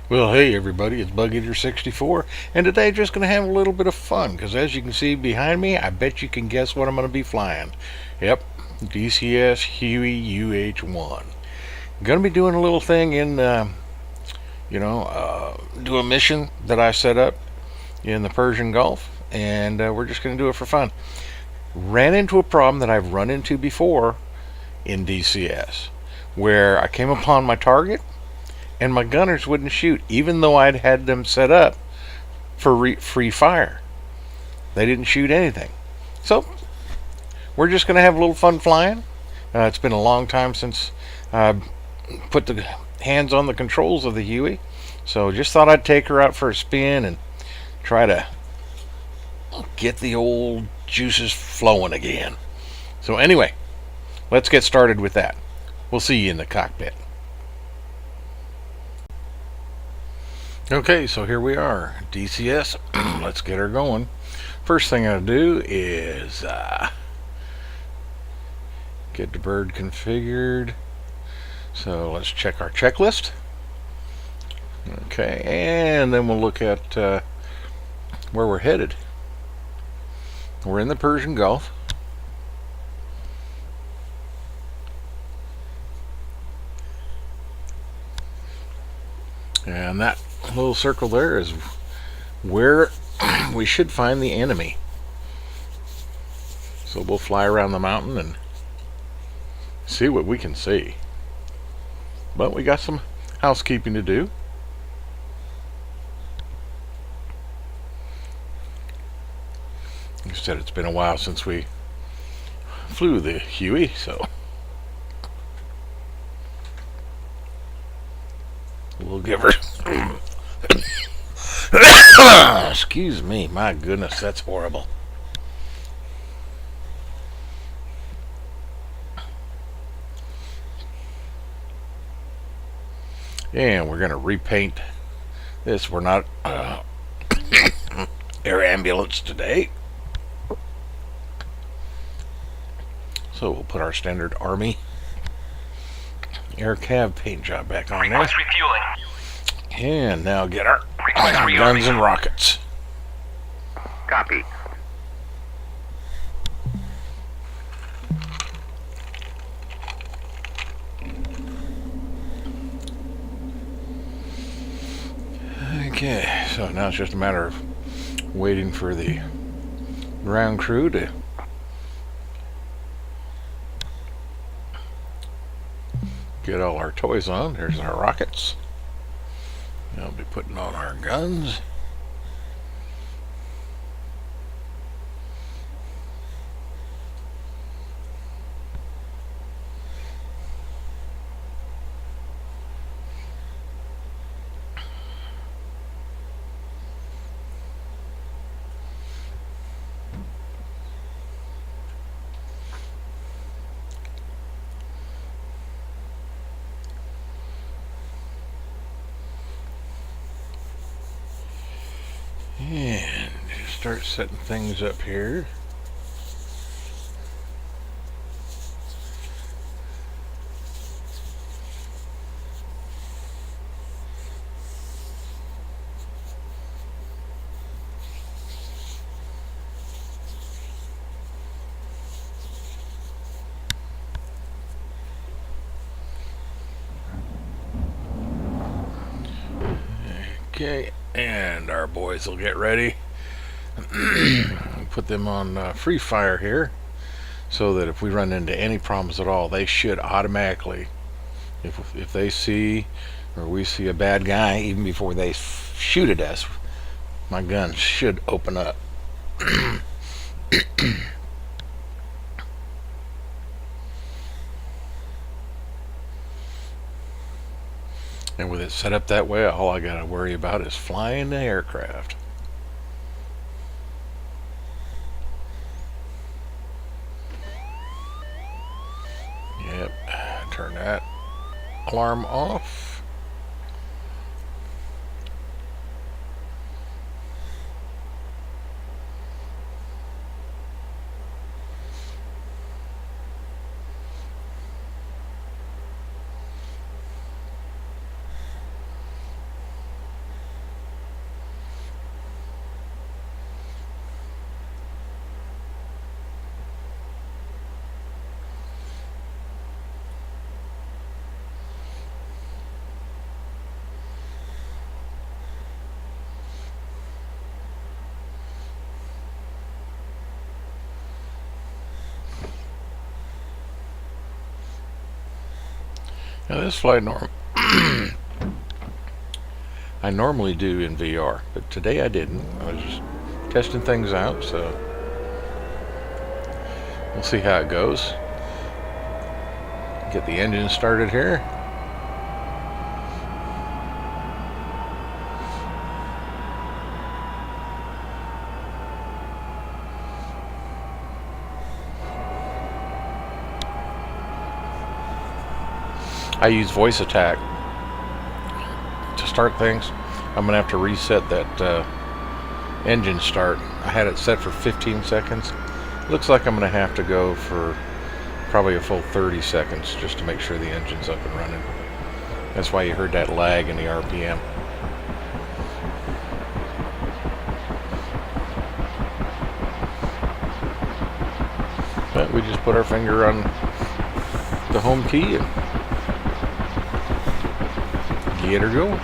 Well, hey everybody, it's Bug Eater 64, and today just going to have a little bit of fun because as you can see behind me, I bet you can guess what I'm going to be flying. Yep, DCS Huey UH-1. Going to be doing a little thing in, do a mission that I set up in the Persian Gulf, and we're just going to do it for fun. Ran into a problem that I've run into before in DCS, where I came upon my target and my gunners wouldn't shoot, even though I'd had them set up for free fire. They didn't shoot anything. So we're just going to have a little fun flying. It's been a long time since I put the hands on the controls of the Huey, so just thought I'd take her out for a spin and try to get the old juices flowing again. So anyway, let's get started with that. We'll see you in the cockpit. Okay, so here we are, DCS. Let's get her going. First thing I'll do is get the bird configured. So let's check our checklist. Okay, and then we'll look at where we're headed. We're in the Persian Gulf. And that little circle there is where we should find the enemy. So we'll fly around the mountain and see what we can see. But we got some housekeeping to do. Instead, it's been a while since we flew the Huey, so we'll give her excuse me, my goodness, that's horrible. And we're going to repaint this. We're not air ambulance today, so we'll put our standard Army air cav paint job back on there. Request refueling. And now get our guns and rockets. Copy. Okay, so now it's just a matter of waiting for the ground crew to get all our toys on. There's our rockets. I'll be putting on our guns. And just start setting things up here. Okay, and our boys will get ready. Put them on free fire here so that if we run into any problems at all, they should automatically, if they see or we see a bad guy, even before they shoot at us, my gun should open up. And with it set up that way, all I gotta worry about is flying the aircraft. Yep, turn that alarm off. Now this flight I normally do in VR, but today I didn't. I was just testing things out, so we'll see how it goes. Get the engine started here. I use voice attack to start things. I'm gonna have to reset that engine start. I had it set for 15 seconds. Looks like I'm gonna have to go for probably a full 30 seconds just to make sure the engine's up and running. That's why you heard that lag in the RPM. But we just put our finger on the home key and get her going.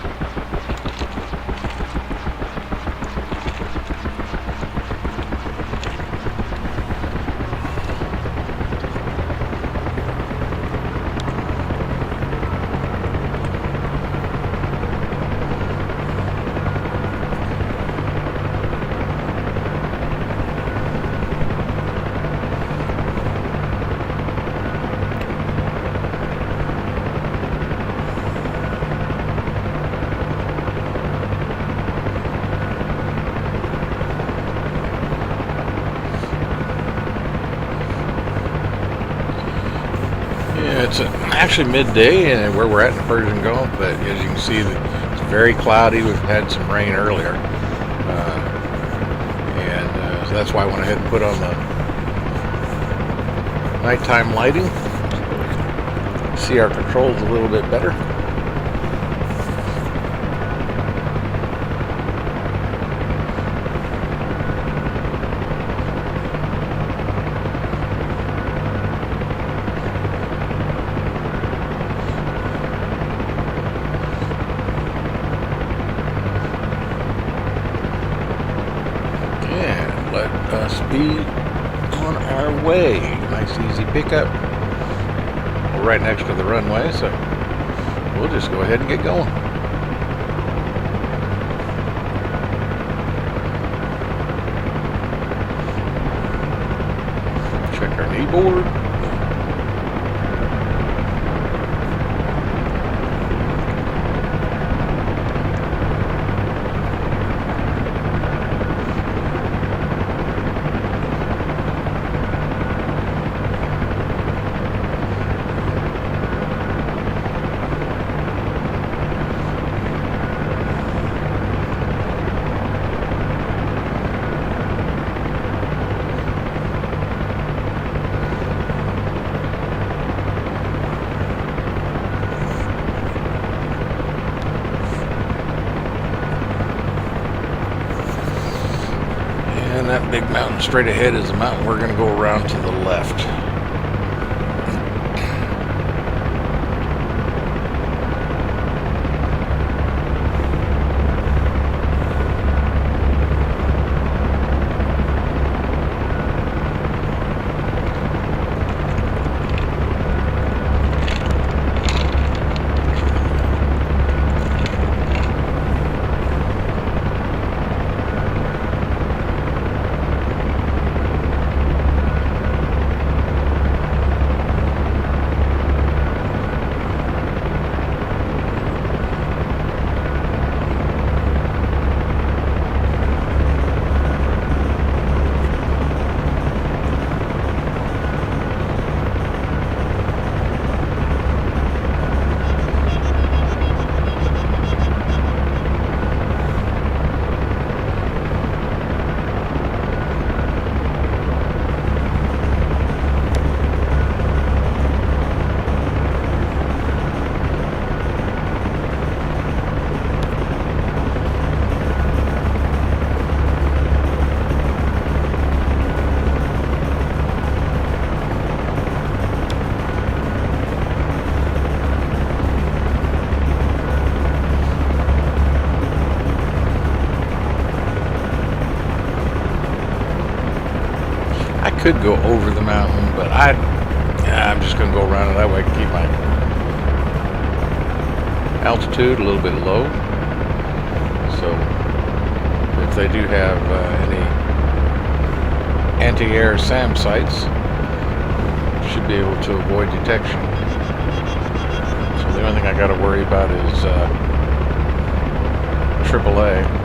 It's actually midday and where we're at in the Persian Gulf, but as you can see, it's very cloudy. We've had some rain earlier, so that's why I went ahead and put on the nighttime lighting. See our controls a little bit better. Let us be on our way. Nice easy pickup. We're right next to the runway, so we'll just go ahead and get going. Check our knee board. And that big mountain straight ahead is the mountain we're going to go around to the left. Could go over the mountain, but I'm just going to go around it that way. I can keep altitude, a little bit low. So if they do have any anti-air SAM sites, should be able to avoid detection. So the only thing I got to worry about is AAA.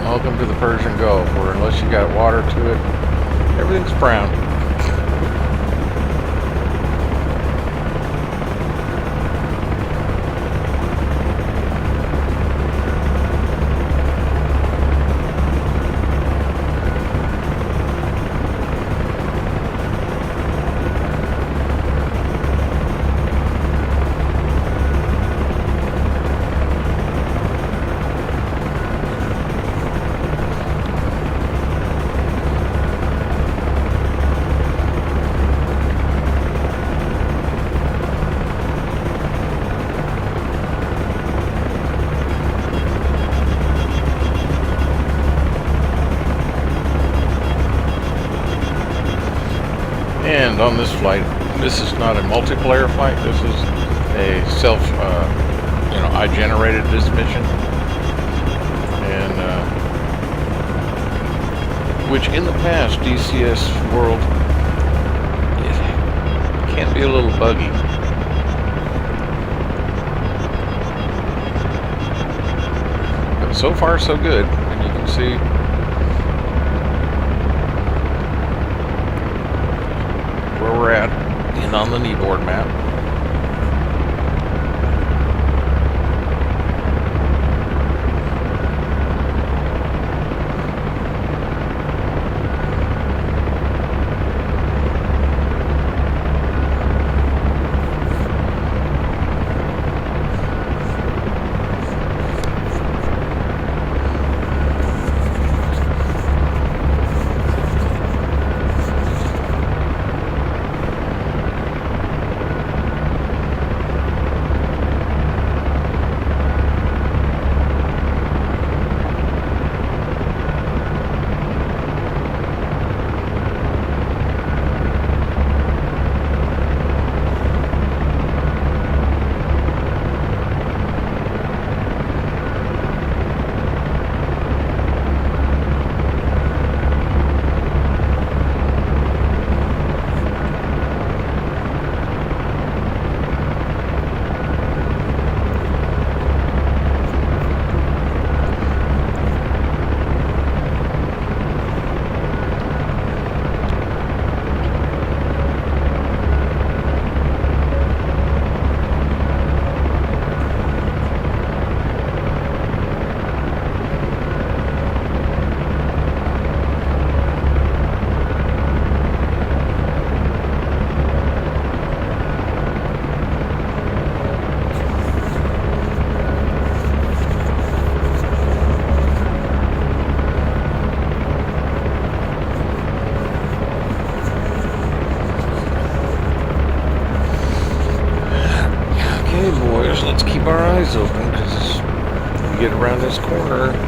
Welcome to the Persian Gulf, where unless you got water to it, everything's brown. And on this flight, this is not a multiplayer flight. This is a self, I generated this mission, and which in the past DCS World, it can be a little buggy. But so far so good, and you can see where we're at and on the kneeboard map. corner.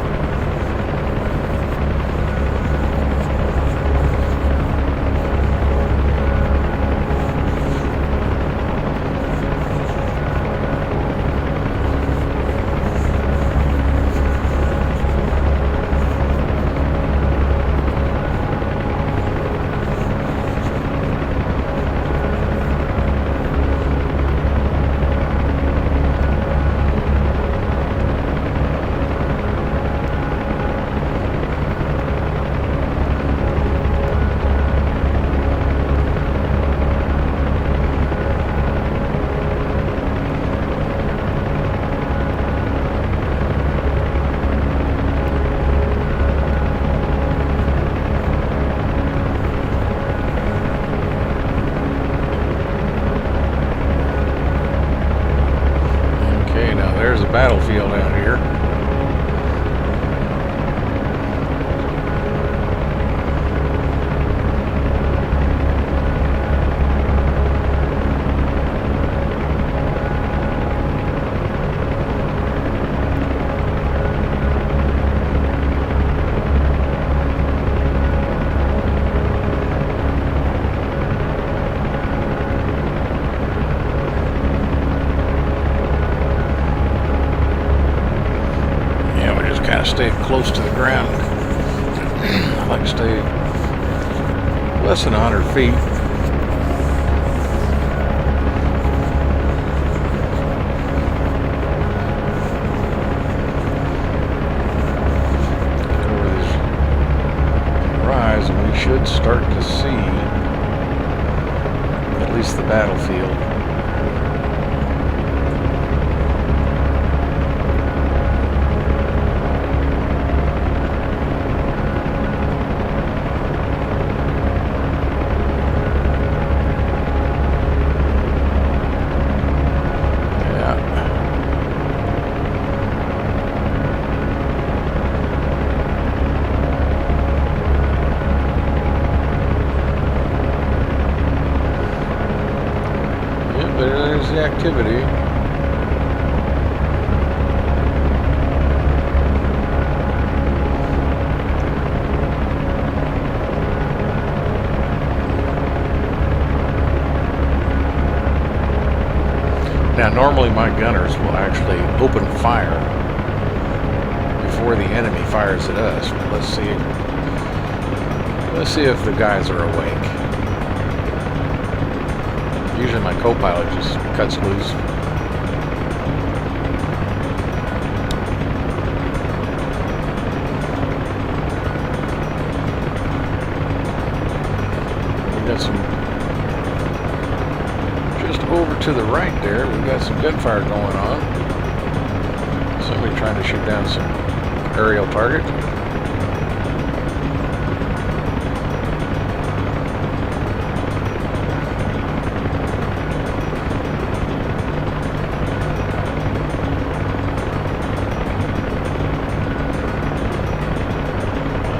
There's a battlefield out here. Stay close to the ground. I like to stay less than 100 feet. Over this rise, and we should start to see at least the battlefield. There's the activity. Now, normally my gunners will actually open fire before the enemy fires at us. But let's see if the guys are awake. Usually my co-pilot just cuts loose. We got some, just over to the right there, we've got some gunfire going on. Somebody trying to shoot down some aerial target.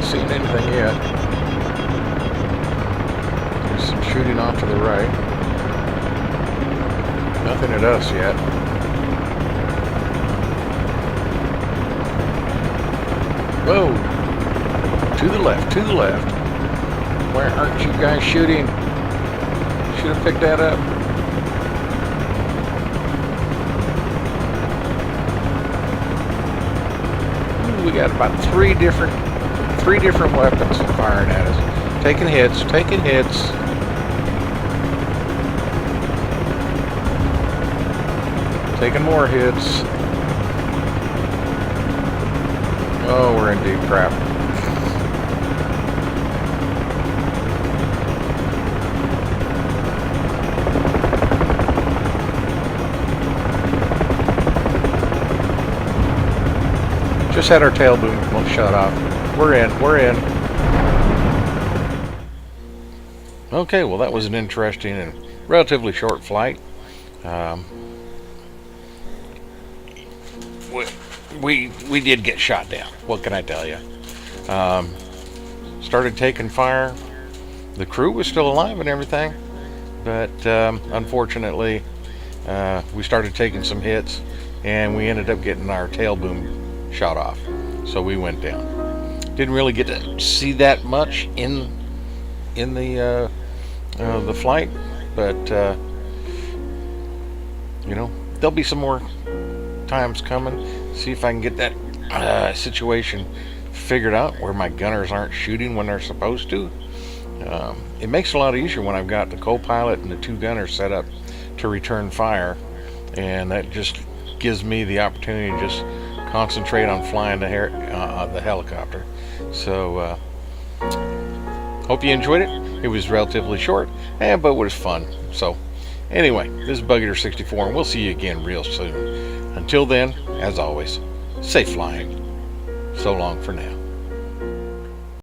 Seen anything yet. There's some shooting off to the right. Nothing at us yet. Whoa! To the left, to the left. Where aren't you guys shooting? Should have picked that up. Ooh, we got about three different weapons firing at us. Taking hits, taking hits. Taking more hits. Oh, we're in deep crap. Just had our tail boom shut off. We're in. Okay, well that was an interesting and relatively short flight. We did get shot down. What can I tell you? Started taking fire. The crew was still alive and everything, but unfortunately, we started taking some hits, and we ended up getting our tail boom shot off. So we went down. Didn't really get to see that much in the flight, but you know, there'll be some more times coming. See if I can get that situation figured out where my gunners aren't shooting when they're supposed to. It makes it a lot easier when I've got the co-pilot and the two gunners set up to return fire, and that just gives me the opportunity to just concentrate on flying the helicopter. So hope you enjoyed it. It was relatively short, but it was fun. So anyway, this is Bug Eater 64, and we'll see you again real soon. Until then, as always, safe flying. So long for now.